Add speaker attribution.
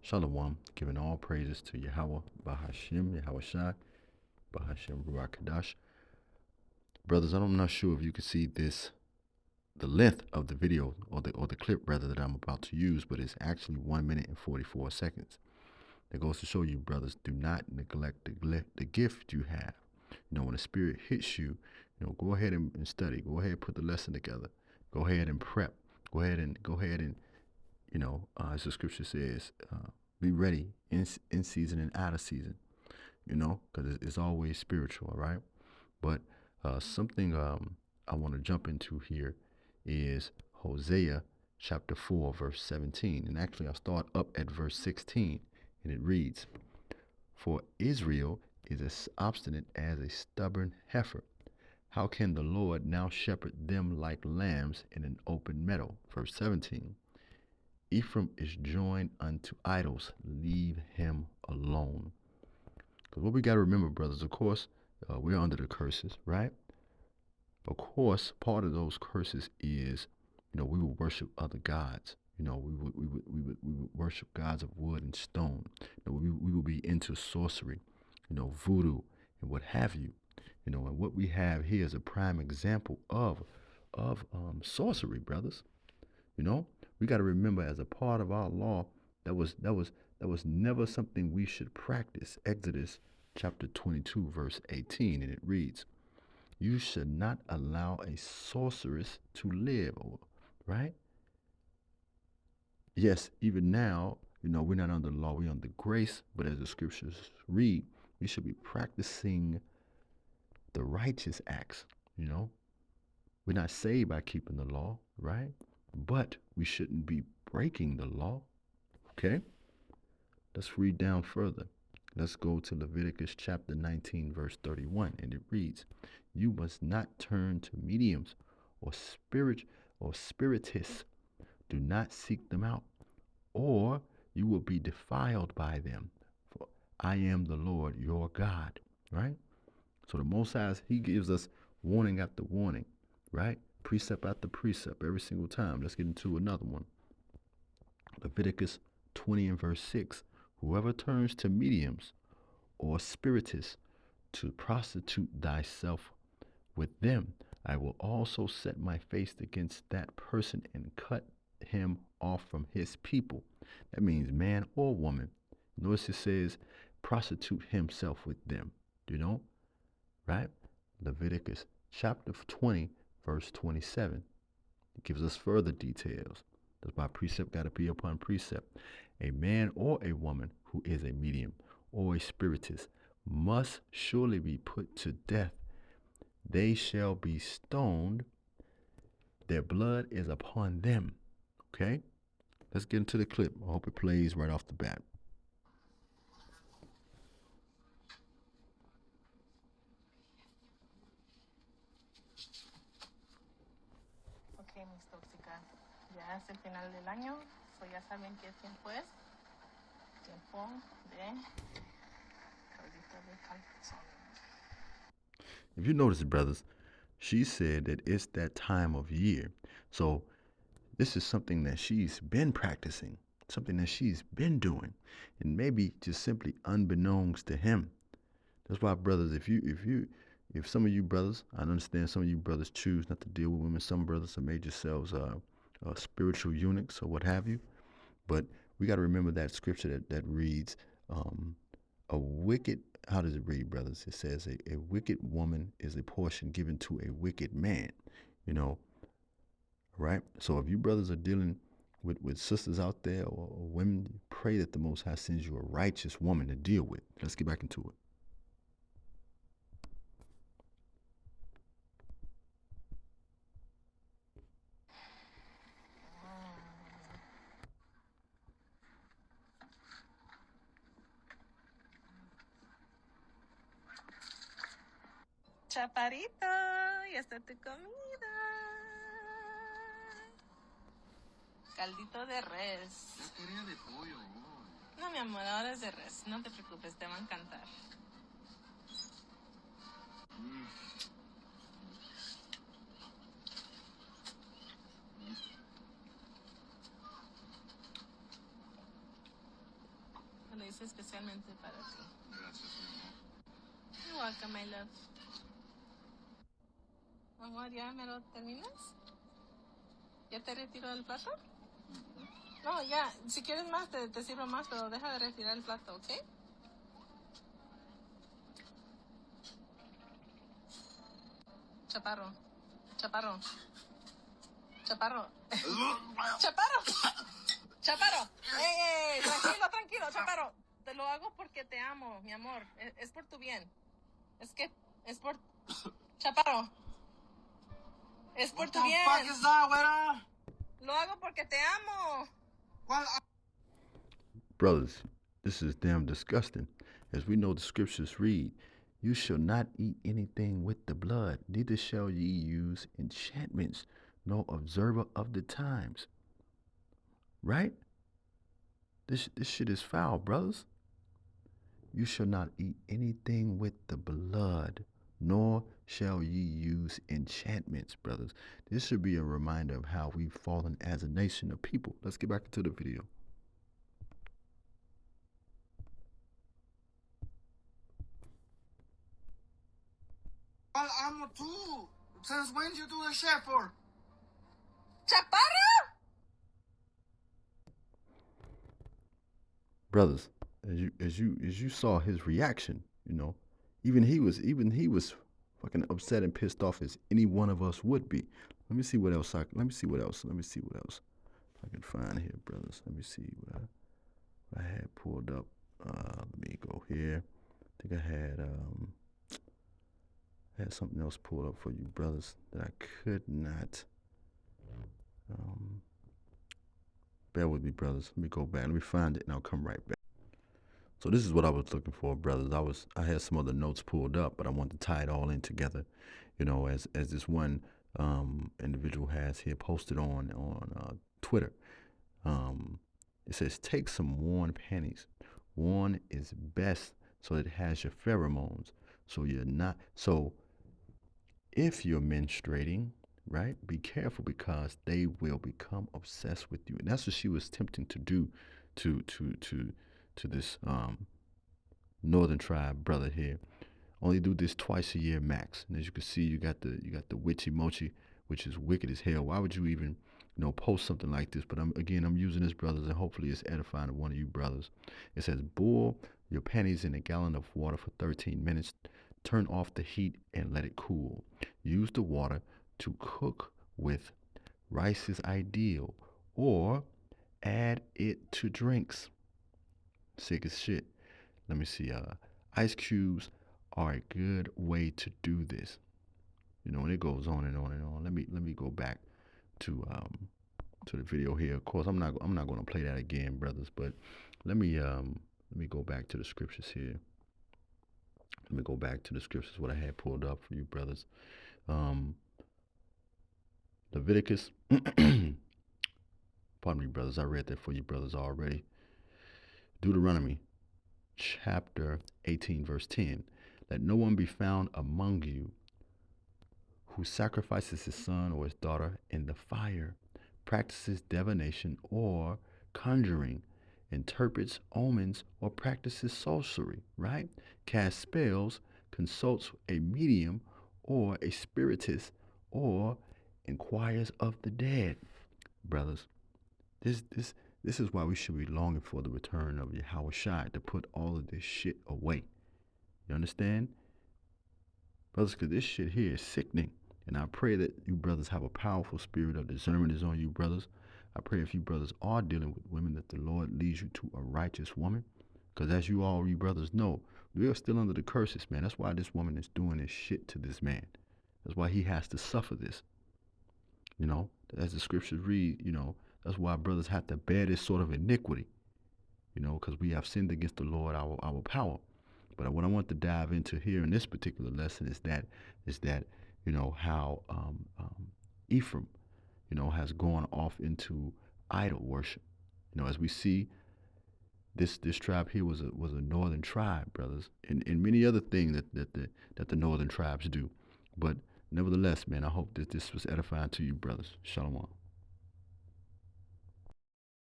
Speaker 1: Shalom, giving all praises to Yahweh, Bahashim, Yahweh Shai, Bahashim, Ruach Kadash. Brothers, I'm not sure if you can see this, the length of the video, or the clip rather, that I'm about to use, but it's actually 1 minute and 44 seconds. That goes to show you, brothers, do not neglect the gift you have. When the Spirit hits you, go ahead and study. Go ahead and put the lesson together. Go ahead and prep. Go ahead and as the scripture says, be ready in season and out of season, because it's always spiritual, all right? But something I want to jump into here is Hosea chapter 4, verse 17. And actually, I'll start up at verse 16, and it reads, "For Israel is as obstinate as a stubborn heifer. How can the Lord now shepherd them like lambs in an open meadow?" Verse 17, "Ephraim is joined unto idols. Leave him alone." Because what we got to remember, brothers, of course, we're under the curses, right? Of course, part of those curses is, we will worship other gods. We would worship gods of wood and stone. We will be into sorcery, voodoo and what have you. And what we have here is a prime example of sorcery, brothers. We got to remember, as a part of our law, that was never something we should practice. Exodus chapter 22, verse 18, and it reads, "You should not allow a sorceress to live," right? Yes, even now, we're not under the law, we're under grace, but as the scriptures read, we should be practicing the righteous acts. We're not saved by keeping the law, right? But we shouldn't be breaking the law. Okay? Let's read down further. Let's go to Leviticus chapter 19, verse 31, and it reads, "You must not turn to mediums or spiritists. Do not seek them out, or you will be defiled by them. For I am the Lord your God." Right? So the Most High, he gives us warning after warning, right? Precept after precept every single time. Let's get into another one. Leviticus 20 and verse 6. "Whoever turns to mediums or spiritists to prostitute thyself with them, I will also set my face against that person and cut him off from his people." That means man or woman. Notice it says prostitute himself with them, right? Leviticus chapter 20, verse 27. It gives us further details. That's why precept got to be upon precept. "A man or a woman who is a medium or a spiritist must surely be put to death. They shall be stoned. Their blood is upon them." Okay? Let's get into the clip. I hope it plays right off the bat.
Speaker 2: Ok, mis tóxicas, ya es el final del año, so ya saben qué tiempo es. Tiempo de caldito de calzón.
Speaker 1: If you notice, brothers, she said that it's that time of year. So this is something that she's been practicing, something that she's been doing, and maybe just simply unbeknownst to him. That's why, brothers, if some of you brothers, I understand some of you brothers choose not to deal with women. Some brothers have made yourselves spiritual eunuchs or what have you. But we got to remember that scripture that reads, a wicked, how does it read, brothers? It says, a wicked woman is a portion given to a wicked man, right? So if you brothers are dealing with sisters out there, or women, pray that the Most High sends you a righteous woman to deal with. Let's get back into it.
Speaker 2: Chaparito, ya está tu comida. Caldito de res.
Speaker 3: Yo quería de pollo.
Speaker 2: No, mi amor, ahora es de res. No te preocupes, te va a encantar. es especialmente para ti.
Speaker 3: Gracias, mi amor.
Speaker 2: You're welcome, my love. Amor, ¿ya me lo terminas? ¿Ya te retiro el plato? No, ya. Si quieres más, te sirvo más, pero deja de retirar el plato, ¿ok? Chaparro. Chaparro. Chaparro. Chaparro. Chaparro. ¡Ey! Tranquilo, tranquilo, Chaparro. Te lo hago porque te amo, mi amor. Es por tu bien. Es que es por... Chaparro. Es por tu bien.
Speaker 3: What the fuck is that, güera?
Speaker 2: Lo hago porque te amo.
Speaker 3: Well,
Speaker 1: Brothers, this is damn disgusting. As we know the scriptures read, you shall not eat anything with the blood, neither shall ye use enchantments, nor observer of the times. Right? This shit is foul, brothers. You shall not eat anything with the blood, nor shall ye use enchantments, brothers. This should be a reminder of how we've fallen as a nation of people. Let's get back into the video.
Speaker 3: well, I'm too. Since when you do the shit for?
Speaker 2: Chaparro.
Speaker 1: Brothers, as you saw his reaction, you know, even he was fucking upset and pissed off as any one of us would be. Let me see what else I can find here, brothers. Let me see what I had pulled up. Let me go here. I think I had something else pulled up for you, brothers, that I could not. Bear with me, brothers. Let me go back. Let me find it, and I'll come right back. So this is what I was looking for, brothers. I had some other notes pulled up, but I wanted to tie it all in together. You know, as this one individual has here posted on Twitter. It says, take some worn panties. Worn is best, so it has your pheromones. So you're not. So if you're menstruating, right, be careful because they will become obsessed with you. And that's what she was attempting to do to this northern tribe brother here. Only do this twice a year max. And as you can see, you got the witchy mochi, which is wicked as hell. Why would you even, you know, post something like this? But I'm using this, brothers, and hopefully it's edifying to one of you brothers. It says, boil your panties in a gallon of water for 13 minutes. Turn off the heat and let it cool. Use the water to cook with. Rice is ideal, or add it to drinks. Sick as shit. Let me see. Ice cubes are a good way to do this. You know, and it goes on and on and on. Let me go back to the video here. Of course, I'm not going to play that again, brothers. But let me go back to the scriptures here. Let me go back to the scriptures what I had pulled up for you, brothers. Leviticus. Pardon me, brothers. I read that for you, brothers, already. Deuteronomy, chapter 18, verse 10. Let no one be found among you who sacrifices his son or his daughter in the fire, practices divination or conjuring, interprets omens, or practices sorcery, right? Casts spells, consults a medium or a spiritist, or inquires of the dead. Brothers, this is why we should be longing for the return of Yahushua, to put all of this shit away. You understand? Brothers, because this shit here is sickening. And I pray that you brothers have a powerful spirit of discernment is on you, brothers. I pray if you brothers are dealing with women, that the Lord leads you to a righteous woman. Because as you all, you brothers know, we are still under the curses, man. That's why this woman is doing this shit to this man. That's why he has to suffer this. You know, as the scriptures read, you know, that's why brothers have to bear this sort of iniquity. You know, because we have sinned against the Lord, our power. But what I want to dive into here in this particular lesson is that you know, how Ephraim, you know, has gone off into idol worship. You know, as we see, this tribe here was a northern tribe, brothers, and many other things that the northern tribes do. But nevertheless, man, I hope that this was edifying to you, brothers. Shalom.